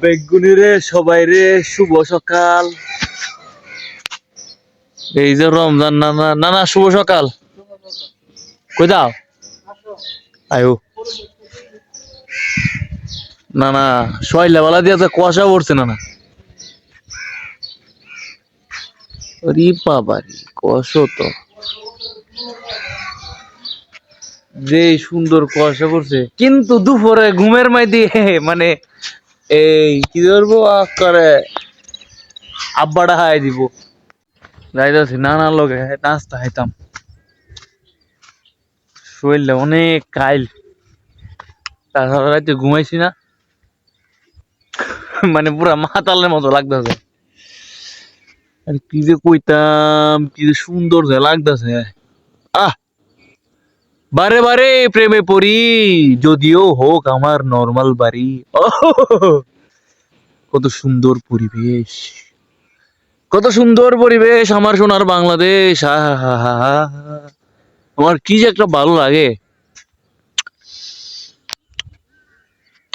বেগুনি রে সবাই রে শুভ সকাল। এই যে রমজান নানা নানা শুভ সকাল। কই দাও আয়ো নানা শয়লা বেলা দিয়ে কুয়াশা পড়ছে নানা। রি বাবা রে কুয়াশা তো যে সুন্দর কুয়াশা পড়ছে, কিন্তু দুপুরে ঘুমের মাইদি মানে এই কি করবো করে আব্বাটা হাই দিব। যাইতাছি নানার লগে নাস্তা খাইতাম। শরীরটা অনেক কাইল, তাছাড়া রাতে ঘুমাইছি না, মানে পুরা মাতালের মতো লাগতেছে। আর কি যে কইতাম, কি যে সুন্দর যে লাগতেছে। আহ বারে বারে প্রেমে পড়ি, যদিও হোক আমার নর্মাল বাড়ি। কত সুন্দর পরিবেশ, কত সুন্দর পরিবেশ আমার সোনার বাংলাদেশ। আমার কি যে একটা ভালো লাগে।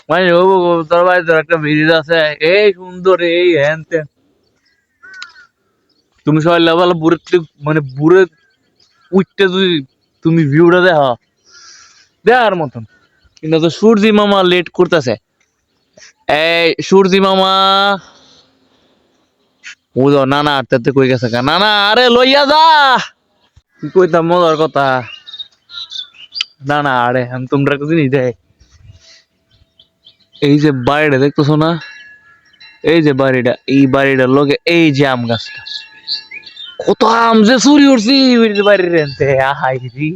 মানে তোর বাড়িতে একটা ব্রিজ আছে, এই সুন্দর, এই হ্যান ত্যান। তুমি সবাই লেভেল বুড়ে, মানে বুড়ে উঠতে যদি তুমি ভিউটা দেখা দেখার মতন। কিন্তু তো সূর্যি মামা লেট করতেছে। এই সূর্যি মামা বুঝো নানা আটটাতে কই গেছে নানা, আরে লইয়া যা। কি কইতাম মজার কথা, নানা আরে আমি তোমরা একটা জিনিস দেখ, এই যে বাড়িটা দেখতেছো না, এই যে বাড়িটা, এই বাড়িটার লগে এই যে আম গাছটা, কত আম যে চুরি উঠছি বাড়ির এনতে। আহাই রে,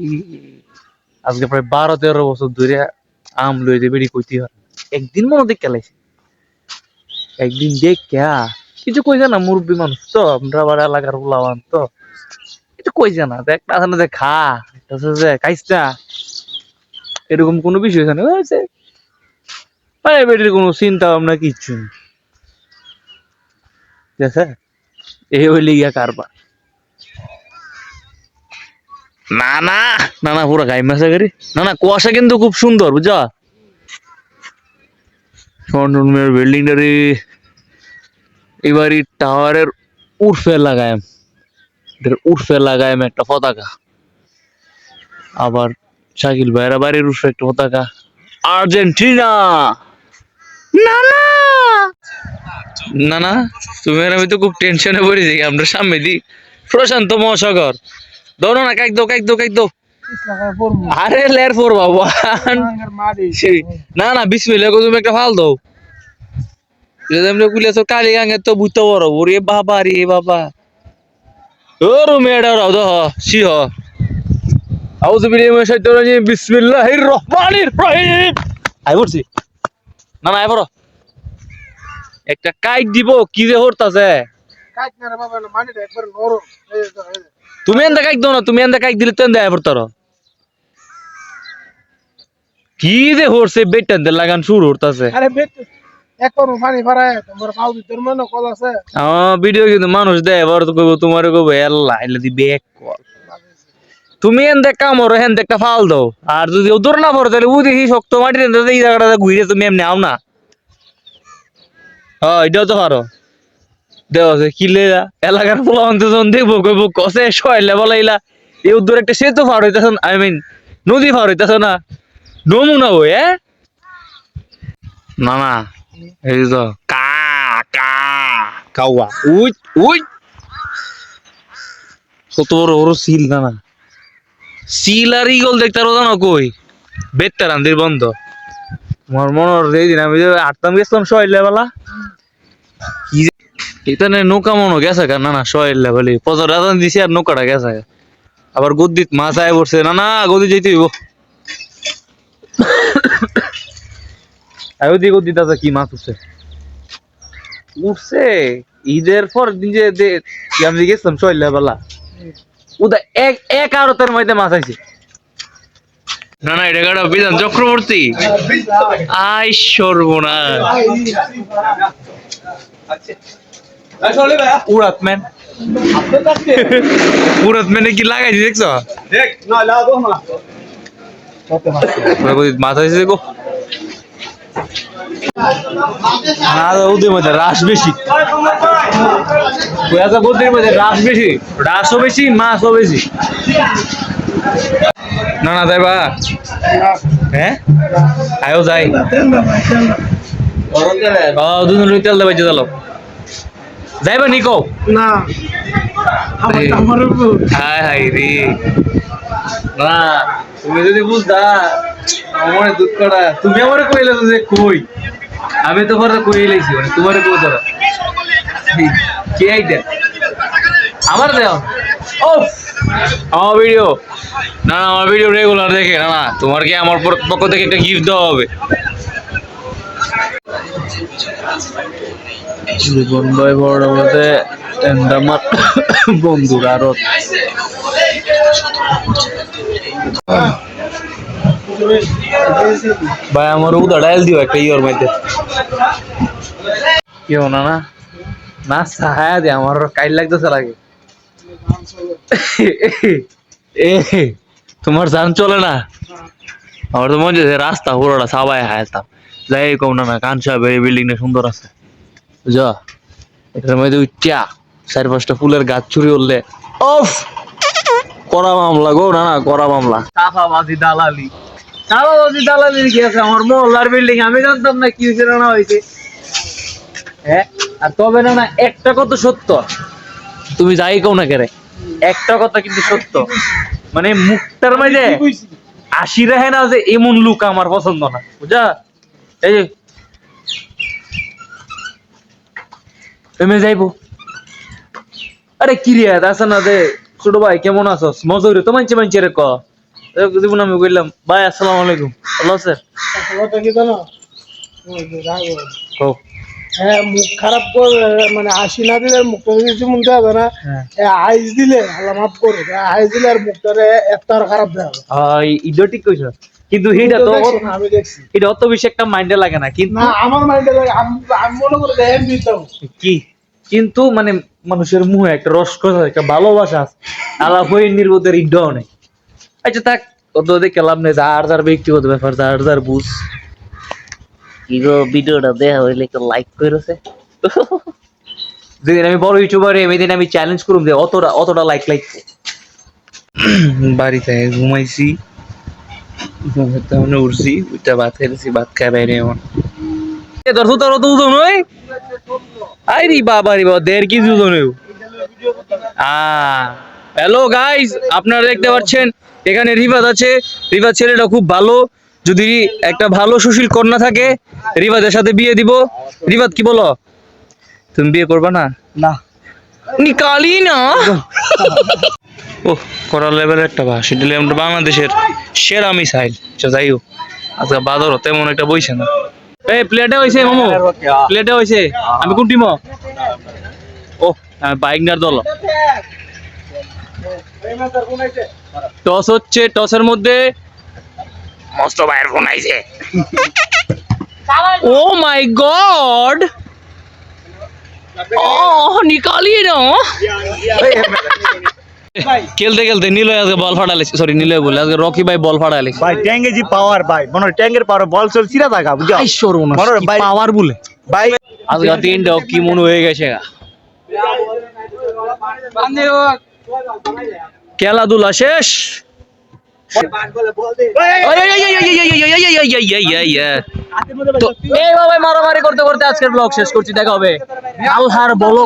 আজকে প্রায় 12-13 বছর ধরে আম লই যে বেরি কইতে হয়। একদিন মনে দেখ খেলাইছি, একদিন দেখ কিছু কইছে না, মুরব্বী মানুষ তো আমরা, আবার এলাকার উলাবান তো কিছু কইছে না, দেখ না যে খা যে খাইস না, এরকম কোনো বিষয় এখানে হয়েছে। মানে বেটির কোনো চিন্তা ভাবনা কিচ্ছু নেই, ঠিক আছে? এই হইলে গিয়া কারবার। না না না না পুরো গাই মাসা করি না না, কুয়াশা কিন্তু খুব সুন্দর বুঝা। স্বর্ণমের বিল্ডিংটারে এবারই টাওয়ারের উর্ফে লাগায়াম, উর্ফে লাগায়াম একটা পতাকা। আবার শাকিল ভাইরা বাড়ির উর্ফে একটা পতাকা, আর্জেন্টিনা। না না না না, তুমি আর আমি তো খুব টেনশনে পড়ে যাই। আমরা সামনে দিই প্রশান্ত মহাসাগর। দৌড়ো না, কাইক দো কাইক দো কাইক দো। আরে লের ফোর বাবা, না না বিসমিল্লাহ কো, তুমি একটা ফাল দাও। যদি আমরা কুলেছো কালি গাঙ্গে তো বুঝতে পারো। ওরে বাবা রে বাবা, ও রুমেডা রাও দহ সি হ। আউযু বিল্লাহি মিনাশ শাইতানির রাজিম, বিসমিল্লাহির রহমানির রহিম। আই পড়ছি না না, আই পড়ো। একটা কাইক দিব, কি যে হরতাছে। কাইক না রে বাবা, মানিটা একবার নরম। তুমি এন্ডা কাইক দাও না, তুমি এন্ডা কাইক দিলে তো এন্ডা আই পড়তারো। কি যে হরছে, বেটান দে লাগান শুরু হরতাছে। আরে বেট একবার পানি ভরায় তোমার পাউ ভিতর মনে কল আছে। ভিডিও কিন্তু মানুষ দেয়, এবার তো কইবো তোমারে কইবো আল্লাহ এলে দি ব্যাক কল। তুমি এন্ডা কামড় হেন একটা ফাল দাও, আর যদি উদর না পড়ে তাহলে ও দেখি শক্ত মাটি দেন, এই জায়গাটা ঘুরে তুমি এমনি আও না। হ্যাঁ এটাও তো পারো। দেওয়া আছে কি লেলা এলাকার পোলা যখন দেখবো কইবো কসে শয়লা বলাইলা, এই উদ্দূর একটা সেতু পার হইতেছ, আই মিন নদী পার হইতেছ না, নমুনা বই। না না এই তো কা কা কাওয়া উই উই, কত বড় বড় সিল। না না সিল আর ইগল দেখতে পারো জানো কই, বেত্তার আন্দির বন্ধ। তোমার মনে এই দিন আমি যে আটতাম গেছিলাম শয়লা বেলা, এখানে নৌকা মনো গেছে গা। না না শয়লা বলি পজর রাজান দিছি আর নৌকাটা গেছে। আবার গদ্দিত মাছ আয় পড়ছে, না না গদি যেতে হইব। আয়োদি গদ্দিত আছে, কি মাছ উঠছে উঠছে ঈদের পর দিন যে আমি গেছিলাম শৈলা বেলা, ওটা এক আড়তের মধ্যে মাছ আইছে। না না এটা গাড়া বিধান চক্রবর্তী, আই সর্বনাশ। উড়াত ম্যান, উড়াত ম্যানে কি লাগাইছি দেখছো? মাছ আইছে গো। না ওদের মধ্যে রাস বেশি, কুয়াশা বুদ্ধির মধ্যে রাস বেশি, রাসও বেশি মাছও বেশি। না না যাইবা? হ্যাঁ আয়ো যাই। দুজন তেল দেবে চলো যাইবা নিকো না হাই হাই রে না তুমি যদি বুঝতা আমার দুধ করা তুমি আমার কইলে যে কই আমি তো পরে কই লাইছি মানে তোমার কই ধরো কি আইডা আমার দাও ও আমার ভিডিও না না আমার ভিডিও রেগুলার দেখে না না তোমার কি আমার পক্ষ থেকে একটা গিফট দেওয়া হবে। জীবন ভাই বড় মধ্যে আমার বন্ধুর আরো ভাই আমার উদা ডাইল দিও একটা ইয়োর মধ্যে কেউ না না না সাহায্য দে আমার কাইল লাগতেছে লাগে এ তোমার জান চলে না আমার তো মনে হচ্ছে রাস্তা পুরোটা সবাই হায়াতাম যাই কম না না কাঞ্চা এই বিল্ডিংটা সুন্দর আছে বুঝা এটার মধ্যে উচ্চা 4-5টা ফুলের গাছ চুরি করলে অফ করা মামলা গো না না করা মামলা চাপাবাজি দালালি কি আছে আমার মহল্লার বিল্ডিং আমি জানতাম না কি হয়েছে না হয়েছে হ্যাঁ আর তবে না না একটা কথা সত্য তুমি যাই কও না কেরে একটা কথা কিন্তু সত্য মানে মুখটার মাঝে আসি রাখে না যে এমন লুক আমার পছন্দ না বুঝা এই যে এমে যাইবো আরে কি রে আছে না দে ছোট ভাই কেমন আছো মজুরি তো মানছে রে ক জীবন আমি কইলাম ভাই আসসালামু আলাইকুম ভালো আছেন ও হ্যাঁ মুখ খারাপ করে মানে হাসি না দিলে মুখটা কিছু মনতে হবে না আইস দিলে আল্লাহ মাফ করো আইস দিলে আর মুখটারে একটা খারাপ দেওয়া হবে ইডো ঠিক কইছ কিন্তু এটা তো আমি দেখছি এটা অত বেশি একটা মাইন্ডে লাগে না কিন্তু না আমার মাইন্ডে লাগে আমি মনে করি এম দিতাম কি কিন্তু মানে মানুষের মুখে একটা রসকস একটা ভালোবাসা আছে আলাপ হয়ে নির্বোধের ইডও নেই আচ্ছা থাক অত দেখে লাভ নেই যার ব্যক্তিগত ব্যাপার যার বুঝ হিরো ভিডিওটা দেখা হইলে একটু লাইক করেছে যেদিন আমি বড় ইউটিউবার এদিন আমি চ্যালেঞ্জ করুম যে অতটা লাইক বাড়িতে ঘুমাইছি ঘুমাতে উঠছি ওইটা ভাত খেয়েছি ভাত খাই বাইরে এমন দর্শক তোর তো উদন ওই আই রে বাবা 1.5 কেজি ওজন হ্যালো গাইস আপনারা দেখতে পাচ্ছেন এখানে রিবাদ আছে রিবাদ ছেলেটা খুব ভালো যদি একটা ভালো সুশীল কন্যা থাকে রিবাদের সাথে বিয়ে দিব রিবাদ কি বলো তুমি বিয়ে করবা না না নিকালি না ও করার লেভেল একটা ভাষা দিলে আমরা বাংলাদেশের সেরা মিসাইল যাই হোক আজকে বাদর তেমন একটা বইছে না এই প্লেটে হইছে মামু প্লেটে হইছে আমি কোন টিম ও বাইক নার দল টস হচ্ছে টসের মধ্যে মস্ত ভাইয়ের ফোন আইছে ও মাই গড ও নিকালিয়ে না খেলতে খেলতে নীলয় আজকে বল ফাটালে সরি নীলয় বলে আজকে রকি ভাই বল ফাটালে ভাই ট্যাঙ্গে জি পাওয়ার ভাই মনে ট্যাঙ্গের পাওয়ার বল চল সিরা থাকা বুঝছো পাওয়ার বলে ভাই আজকে তিনটা কি মনে হয়ে গেছে খেলাধুলা শেষ মারামারি করতে করতে আজকের ব্লগ শেষ করছি দেখা হবে আল্লাহর বলো